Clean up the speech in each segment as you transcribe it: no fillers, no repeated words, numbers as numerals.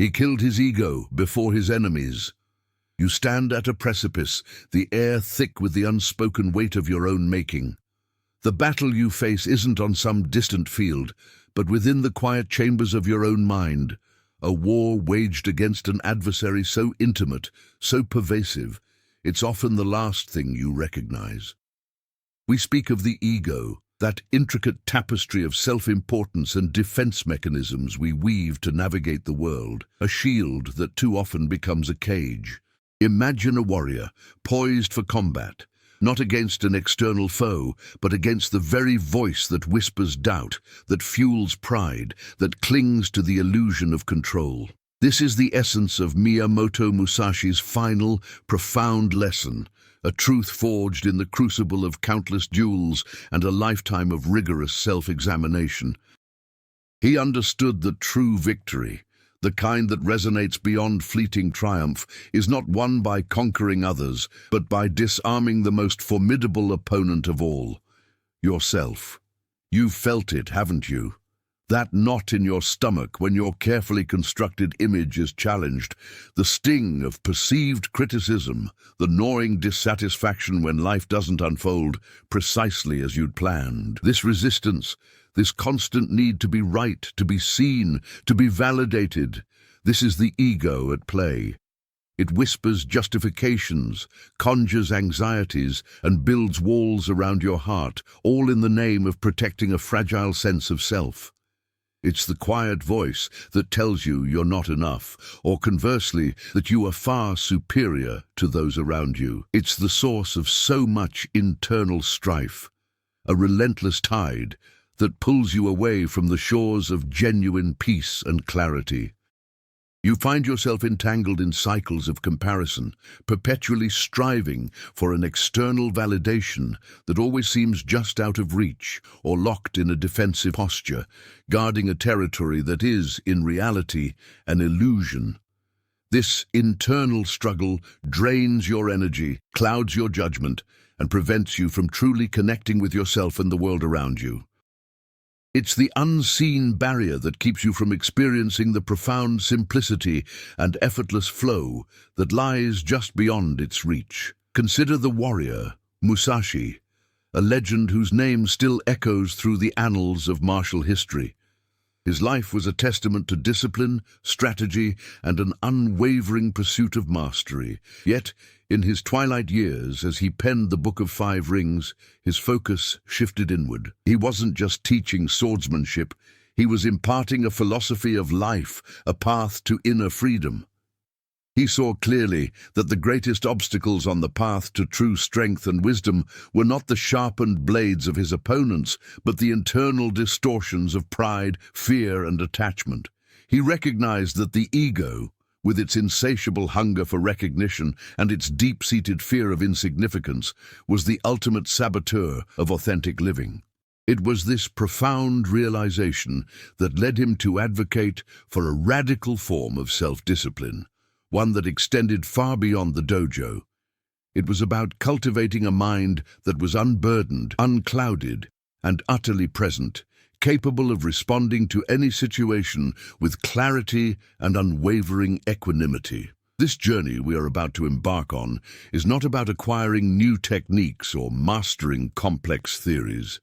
He killed his ego before his enemies. You stand at a precipice, the air thick with the unspoken weight of your own making. The battle you face isn't on some distant field, but within the quiet chambers of your own mind, a war waged against an adversary so intimate, so pervasive, it's often the last thing you recognize. We speak of the ego, that intricate tapestry of self-importance and defense mechanisms we weave to navigate the world, a shield that too often becomes a cage. Imagine a warrior, poised for combat, not against an external foe, but against the very voice that whispers doubt, that fuels pride, that clings to the illusion of control. This is the essence of Miyamoto Musashi's final, profound lesson, a truth forged in the crucible of countless duels and a lifetime of rigorous self-examination. He understood that true victory, the kind that resonates beyond fleeting triumph, is not won by conquering others, but by disarming the most formidable opponent of all, yourself. You've felt it, haven't you? That knot in your stomach when your carefully constructed image is challenged, the sting of perceived criticism, the gnawing dissatisfaction when life doesn't unfold precisely as you'd planned. This resistance, this constant need to be right, to be seen, to be validated, this is the ego at play. It whispers justifications, conjures anxieties, and builds walls around your heart, all in the name of protecting a fragile sense of self. It's the quiet voice that tells you you're not enough, or conversely, that you are far superior to those around you. It's the source of so much internal strife, a relentless tide that pulls you away from the shores of genuine peace and clarity. You find yourself entangled in cycles of comparison, perpetually striving for an external validation that always seems just out of reach, or locked in a defensive posture, guarding a territory that is, in reality, an illusion. This internal struggle drains your energy, clouds your judgment, and prevents you from truly connecting with yourself and the world around you. It's the unseen barrier that keeps you from experiencing the profound simplicity and effortless flow that lies just beyond its reach. Consider the warrior, Musashi, a legend whose name still echoes through the annals of martial history. His life was a testament to discipline, strategy, and an unwavering pursuit of mastery. Yet, in his twilight years, as he penned the Book of Five Rings, his focus shifted inward. He wasn't just teaching swordsmanship, he was imparting a philosophy of life, a path to inner freedom. He saw clearly that the greatest obstacles on the path to true strength and wisdom were not the sharpened blades of his opponents, but the internal distortions of pride, fear, and attachment. He recognized that the ego, with its insatiable hunger for recognition and its deep-seated fear of insignificance, was the ultimate saboteur of authentic living. It was this profound realization that led him to advocate for a radical form of self-discipline, one that extended far beyond the dojo. It was about cultivating a mind that was unburdened, unclouded, and utterly present, capable of responding to any situation with clarity and unwavering equanimity. This journey we are about to embark on is not about acquiring new techniques or mastering complex theories.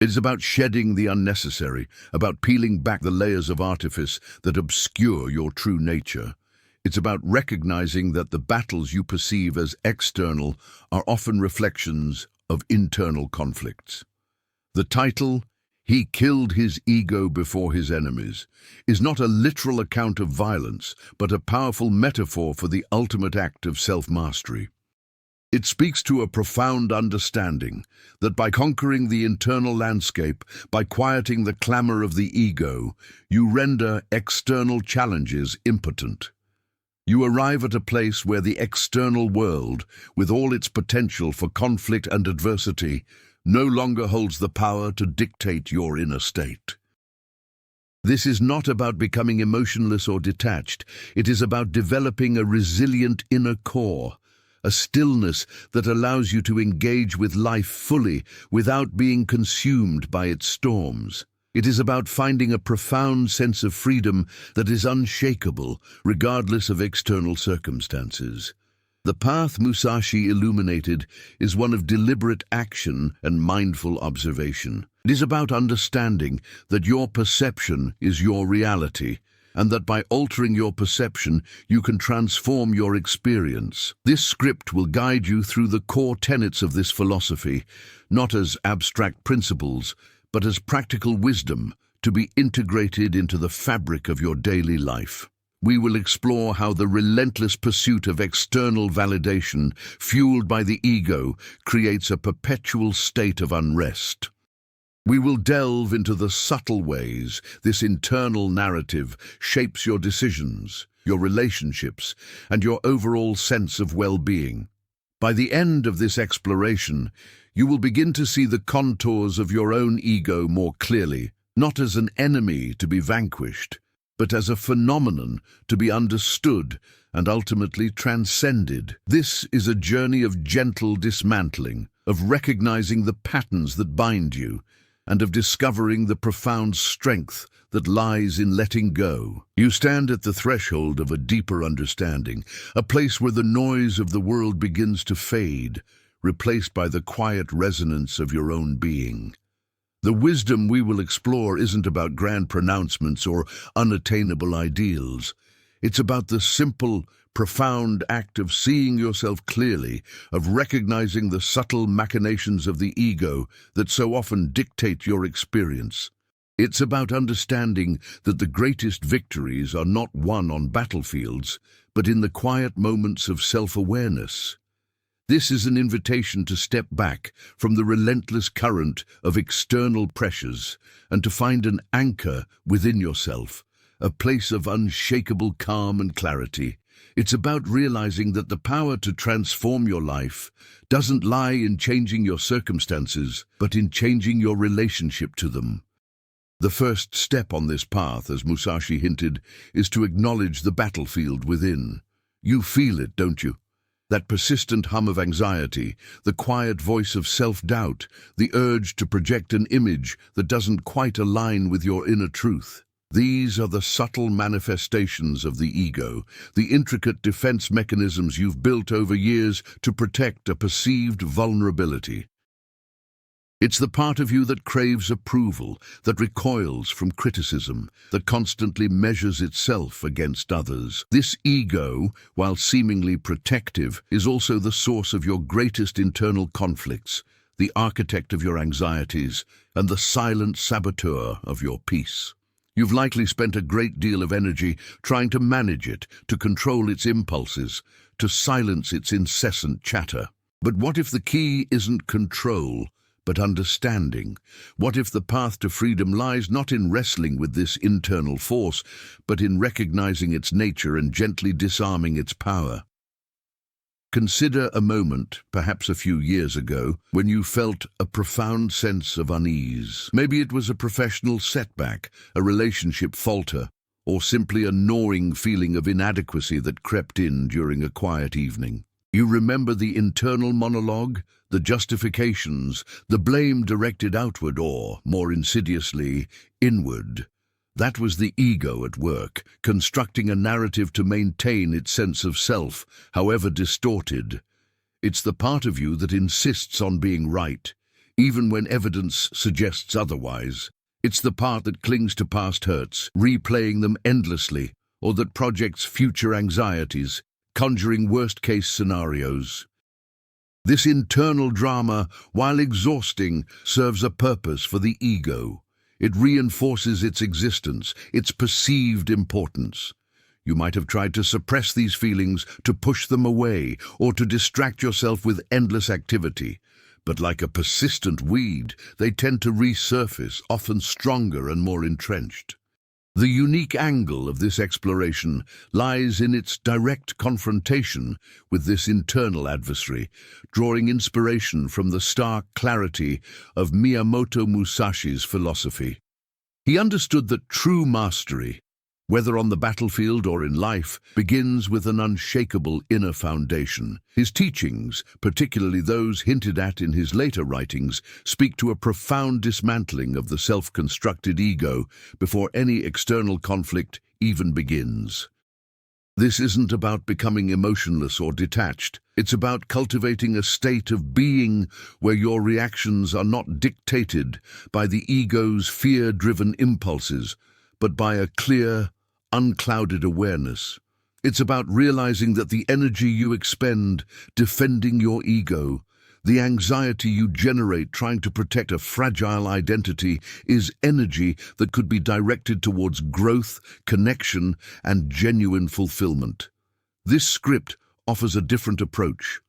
It is about shedding the unnecessary, about peeling back the layers of artifice that obscure your true nature. It's about recognizing that the battles you perceive as external are often reflections of internal conflicts. The title, "He Killed His Ego Before His Enemies," is not a literal account of violence, but a powerful metaphor for the ultimate act of self-mastery. It speaks to a profound understanding that by conquering the internal landscape, by quieting the clamor of the ego, you render external challenges impotent. You arrive at a place where the external world, with all its potential for conflict and adversity, no longer holds the power to dictate your inner state. This is not about becoming emotionless or detached. It is about developing a resilient inner core, a stillness that allows you to engage with life fully without being consumed by its storms. It is about finding a profound sense of freedom that is unshakable, regardless of external circumstances. The path Musashi illuminated is one of deliberate action and mindful observation. It is about understanding that your perception is your reality, and that by altering your perception, you can transform your experience. This script will guide you through the core tenets of this philosophy, not as abstract principles, but as practical wisdom to be integrated into the fabric of your daily life. We will explore how the relentless pursuit of external validation, fueled by the ego, creates a perpetual state of unrest. We will delve into the subtle ways this internal narrative shapes your decisions, your relationships, and your overall sense of well-being. By the end of this exploration, you will begin to see the contours of your own ego more clearly, not as an enemy to be vanquished, but as a phenomenon to be understood and ultimately transcended. This is a journey of gentle dismantling, of recognizing the patterns that bind you, and of discovering the profound strength that lies in letting go. You stand at the threshold of a deeper understanding, a place where the noise of the world begins to fade, replaced by the quiet resonance of your own being. The wisdom we will explore isn't about grand pronouncements or unattainable ideals. It's about the simple, profound act of seeing yourself clearly, of recognizing the subtle machinations of the ego that so often dictate your experience. It's about understanding that the greatest victories are not won on battlefields, but in the quiet moments of self-awareness. This is an invitation to step back from the relentless current of external pressures and to find an anchor within yourself, a place of unshakable calm and clarity. It's about realizing that the power to transform your life doesn't lie in changing your circumstances, but in changing your relationship to them. The first step on this path, as Musashi hinted, is to acknowledge the battlefield within. You feel it, don't you? That persistent hum of anxiety, the quiet voice of self-doubt, the urge to project an image that doesn't quite align with your inner truth. These are the subtle manifestations of the ego, the intricate defense mechanisms you've built over years to protect a perceived vulnerability. It's the part of you that craves approval, that recoils from criticism, that constantly measures itself against others. This ego, while seemingly protective, is also the source of your greatest internal conflicts, the architect of your anxieties, and the silent saboteur of your peace. You've likely spent a great deal of energy trying to manage it, to control its impulses, to silence its incessant chatter. But what if the key isn't control, but understanding? What if the path to freedom lies not in wrestling with this internal force, but in recognizing its nature and gently disarming its power? Consider a moment, perhaps a few years ago, when you felt a profound sense of unease. Maybe it was a professional setback, a relationship falter, or simply a gnawing feeling of inadequacy that crept in during a quiet evening. You remember the internal monologue, the justifications, the blame directed outward or, more insidiously, inward. That was the ego at work, constructing a narrative to maintain its sense of self, however distorted. It's the part of you that insists on being right, even when evidence suggests otherwise. It's the part that clings to past hurts, replaying them endlessly, or that projects future anxieties, conjuring worst-case scenarios. This internal drama, while exhausting, serves a purpose for the ego. It reinforces its existence, its perceived importance. You might have tried to suppress these feelings, to push them away, or to distract yourself with endless activity. But like a persistent weed, they tend to resurface, often stronger and more entrenched. The unique angle of this exploration lies in its direct confrontation with this internal adversary, drawing inspiration from the stark clarity of Miyamoto Musashi's philosophy. He understood that true mastery, whether on the battlefield or in life, begins with an unshakable inner foundation. His teachings, particularly those hinted at in his later writings, speak to a profound dismantling of the self-constructed ego before any external conflict even begins. This isn't about becoming emotionless or detached. It's about cultivating a state of being where your reactions are not dictated by the ego's fear-driven impulses, but by a clear, unclouded awareness. It's about realizing that the energy you expend defending your ego, the anxiety you generate trying to protect a fragile identity, is energy that could be directed towards growth, connection, and genuine fulfillment. This script offers a different approach.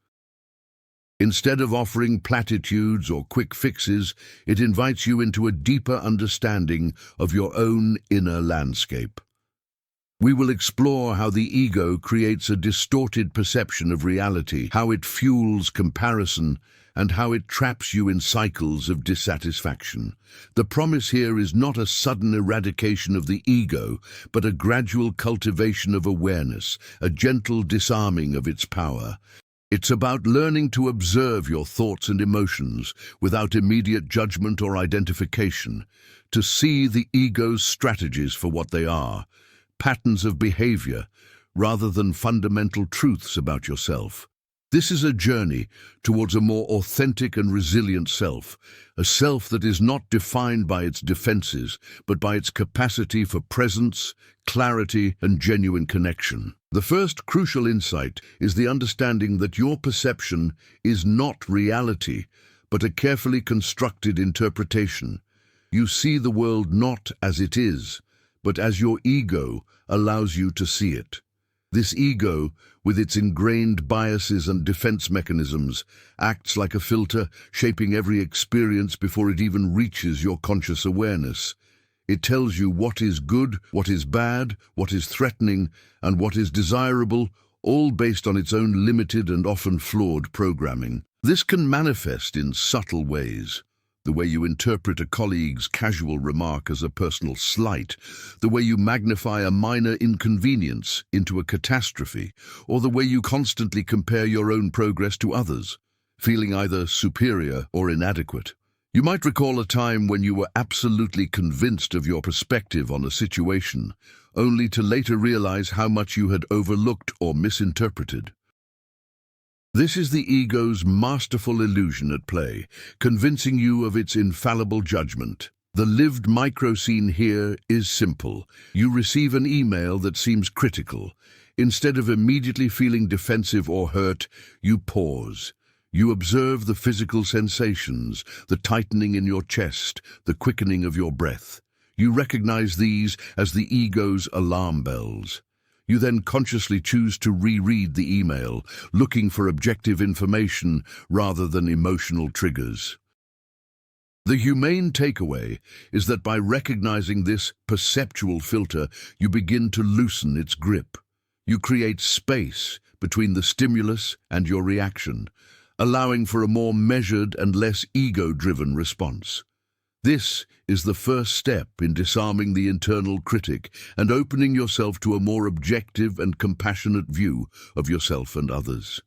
Instead of offering platitudes or quick fixes, it invites you into a deeper understanding of your own inner landscape. We will explore how the ego creates a distorted perception of reality, how it fuels comparison, and how it traps you in cycles of dissatisfaction. The promise here is not a sudden eradication of the ego, but a gradual cultivation of awareness, a gentle disarming of its power. It's about learning to observe your thoughts and emotions without immediate judgment or identification, to see the ego's strategies for what they are, patterns of behavior, rather than fundamental truths about yourself. This is a journey towards a more authentic and resilient self, a self that is not defined by its defenses, but by its capacity for presence, clarity, and genuine connection. The first crucial insight is the understanding that your perception is not reality, but a carefully constructed interpretation. You see the world not as it is, but as your ego allows you to see it. This ego, with its ingrained biases and defense mechanisms, acts like a filter, shaping every experience before it even reaches your conscious awareness. It tells you what is good, what is bad, what is threatening, and what is desirable, all based on its own limited and often flawed programming. This can manifest in subtle ways. The way you interpret a colleague's casual remark as a personal slight, the way you magnify a minor inconvenience into a catastrophe, or the way you constantly compare your own progress to others, feeling either superior or inadequate. You might recall a time when you were absolutely convinced of your perspective on a situation, only to later realize how much you had overlooked or misinterpreted. This is the ego's masterful illusion at play, convincing you of its infallible judgment. The lived micro-scene here is simple. You receive an email that seems critical. Instead of immediately feeling defensive or hurt, you pause. You observe the physical sensations, the tightening in your chest, the quickening of your breath. You recognize these as the ego's alarm bells. You then consciously choose to reread the email, looking for objective information rather than emotional triggers. The humane takeaway is that by recognizing this perceptual filter, you begin to loosen its grip. You create space between the stimulus and your reaction, allowing for a more measured and less ego-driven response. This is the first step in disarming the internal critic and opening yourself to a more objective and compassionate view of yourself and others.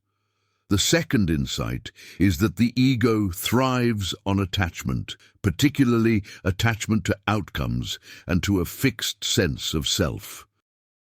The second insight is that the ego thrives on attachment, particularly attachment to outcomes and to a fixed sense of self.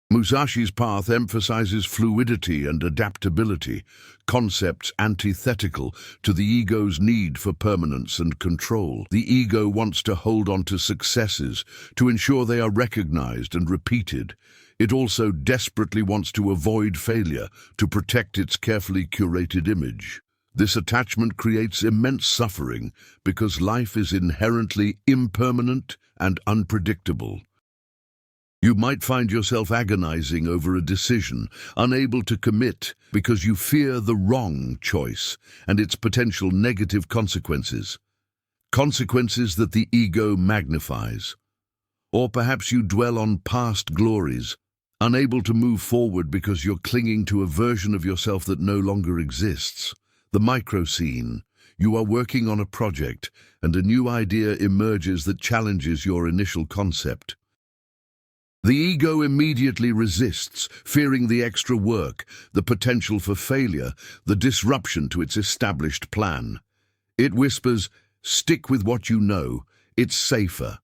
Musashi's path emphasizes fluidity and adaptability, concepts antithetical to the ego's need for permanence and control. The ego wants to hold on to successes, to ensure they are recognized and repeated. It also desperately wants to avoid failure, to protect its carefully curated image. This attachment creates immense suffering because life is inherently impermanent and unpredictable. You might find yourself agonizing over a decision, unable to commit because you fear the wrong choice and its potential negative consequences. Consequences that the ego magnifies. Or perhaps you dwell on past glories, unable to move forward because you're clinging to a version of yourself that no longer exists. The micro-scene. You are working on a project and a new idea emerges that challenges your initial concept. The ego immediately resists, fearing the extra work, the potential for failure, the disruption to its established plan. It whispers, "Stick with what you know, it's safer."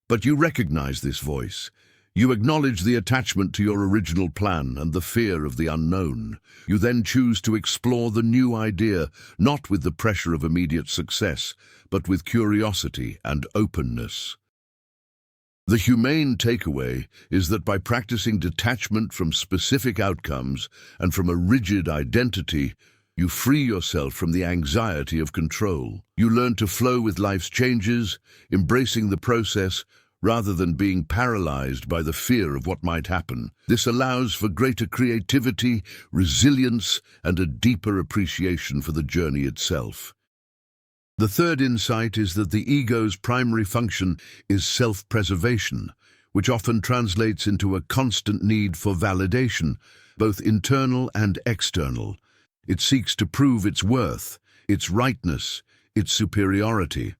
But you recognize this voice. You acknowledge the attachment to your original plan and the fear of the unknown. You then choose to explore the new idea, not with the pressure of immediate success, but with curiosity and openness. The humane takeaway is that by practicing detachment from specific outcomes and from a rigid identity, you free yourself from the anxiety of control. You learn to flow with life's changes, embracing the process rather than being paralyzed by the fear of what might happen. This allows for greater creativity, resilience, and a deeper appreciation for the journey itself. The third insight is that the ego's primary function is self-preservation, which often translates into a constant need for validation, both internal and external. It seeks to prove its worth, its rightness, its superiority.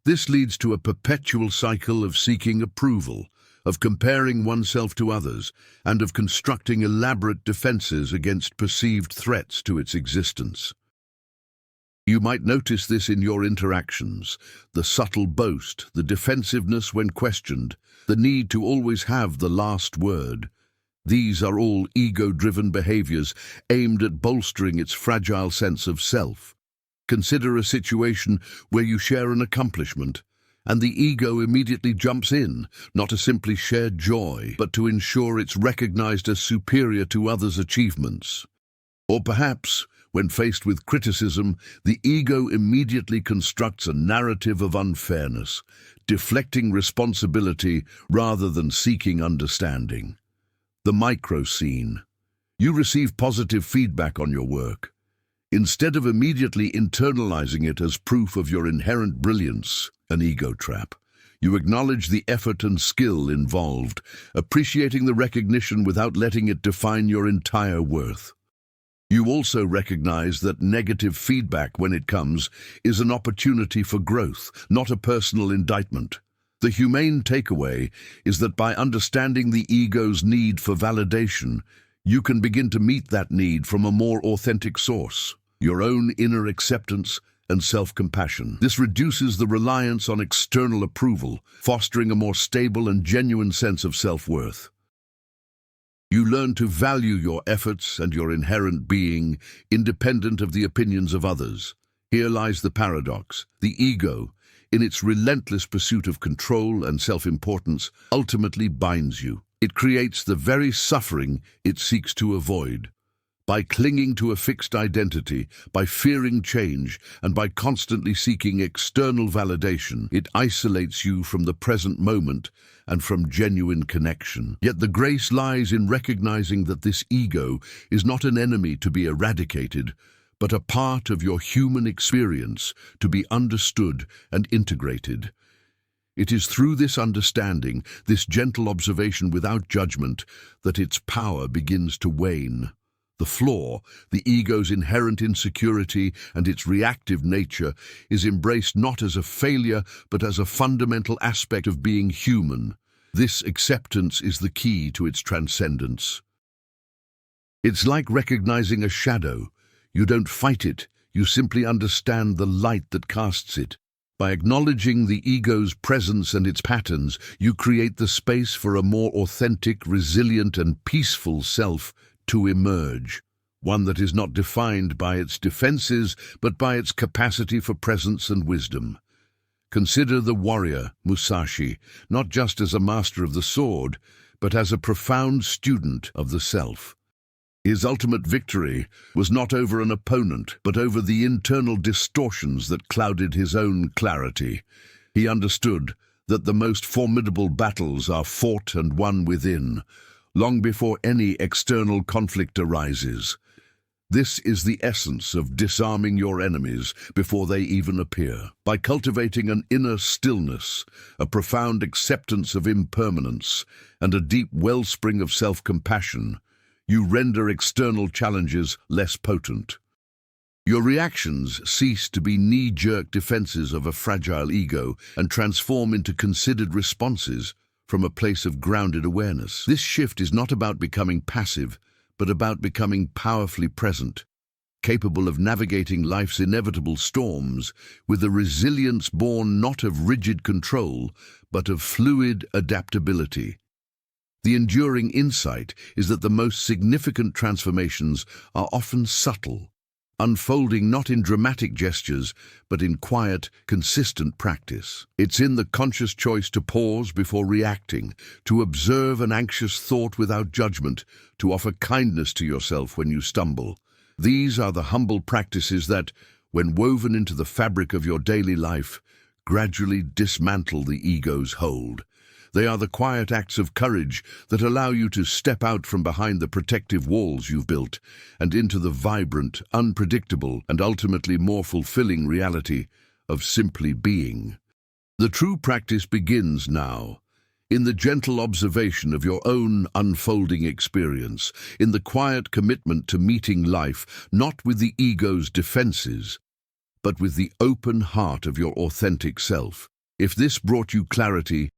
This leads to a perpetual cycle of seeking approval, of comparing oneself to others, and of constructing elaborate defenses against perceived threats to its existence. You might notice this in your interactions, the subtle boast, the defensiveness when questioned, the need to always have the last word. These are all ego-driven behaviors aimed at bolstering its fragile sense of self. Consider a situation where you share an accomplishment, and the ego immediately jumps in, not to simply share joy, but to ensure it's recognized as superior to others' achievements. Or perhaps, when faced with criticism, the ego immediately constructs a narrative of unfairness, deflecting responsibility rather than seeking understanding. The micro scene. You receive positive feedback on your work. Instead of immediately internalizing it as proof of your inherent brilliance, an ego trap, you acknowledge the effort and skill involved, appreciating the recognition without letting it define your entire worth. You also recognize that negative feedback, when it comes, is an opportunity for growth, not a personal indictment. The humane takeaway is that by understanding the ego's need for validation, you can begin to meet that need from a more authentic source, your own inner acceptance and self-compassion. This reduces the reliance on external approval, fostering a more stable and genuine sense of self-worth. You learn to value your efforts and your inherent being, independent of the opinions of others. Here lies the paradox. The ego, in its relentless pursuit of control and self-importance, ultimately binds you. It creates the very suffering it seeks to avoid. By clinging to a fixed identity, by fearing change, and by constantly seeking external validation, it isolates you from the present moment and from genuine connection. Yet the grace lies in recognizing that this ego is not an enemy to be eradicated, but a part of your human experience to be understood and integrated. It is through this understanding, this gentle observation without judgment, that its power begins to wane. The flaw, the ego's inherent insecurity and its reactive nature, is embraced not as a failure but as a fundamental aspect of being human. This acceptance is the key to its transcendence. It's like recognizing a shadow. You don't fight it, you simply understand the light that casts it. By acknowledging the ego's presence and its patterns, you create the space for a more authentic, resilient, and peaceful self to emerge, one that is not defined by its defenses, but by its capacity for presence and wisdom. Consider the warrior, Musashi, not just as a master of the sword, but as a profound student of the self. His ultimate victory was not over an opponent, but over the internal distortions that clouded his own clarity. He understood that the most formidable battles are fought and won within, long before any external conflict arises. This is the essence of disarming your enemies before they even appear. By cultivating an inner stillness, a profound acceptance of impermanence, and a deep wellspring of self-compassion, you render external challenges less potent. Your reactions cease to be knee-jerk defenses of a fragile ego and transform into considered responses, from a place of grounded awareness. This shift is not about becoming passive, but about becoming powerfully present, capable of navigating life's inevitable storms with a resilience born not of rigid control, but of fluid adaptability. The enduring insight is that the most significant transformations are often subtle, unfolding not in dramatic gestures, but in quiet, consistent practice. It's in the conscious choice to pause before reacting, to observe an anxious thought without judgment, to offer kindness to yourself when you stumble. These are the humble practices that, when woven into the fabric of your daily life, gradually dismantle the ego's hold. They are the quiet acts of courage that allow you to step out from behind the protective walls you've built and into the vibrant, unpredictable, and ultimately more fulfilling reality of simply being. The true practice begins now, in the gentle observation of your own unfolding experience, in the quiet commitment to meeting life not with the ego's defenses, but with the open heart of your authentic self. If this brought you clarity,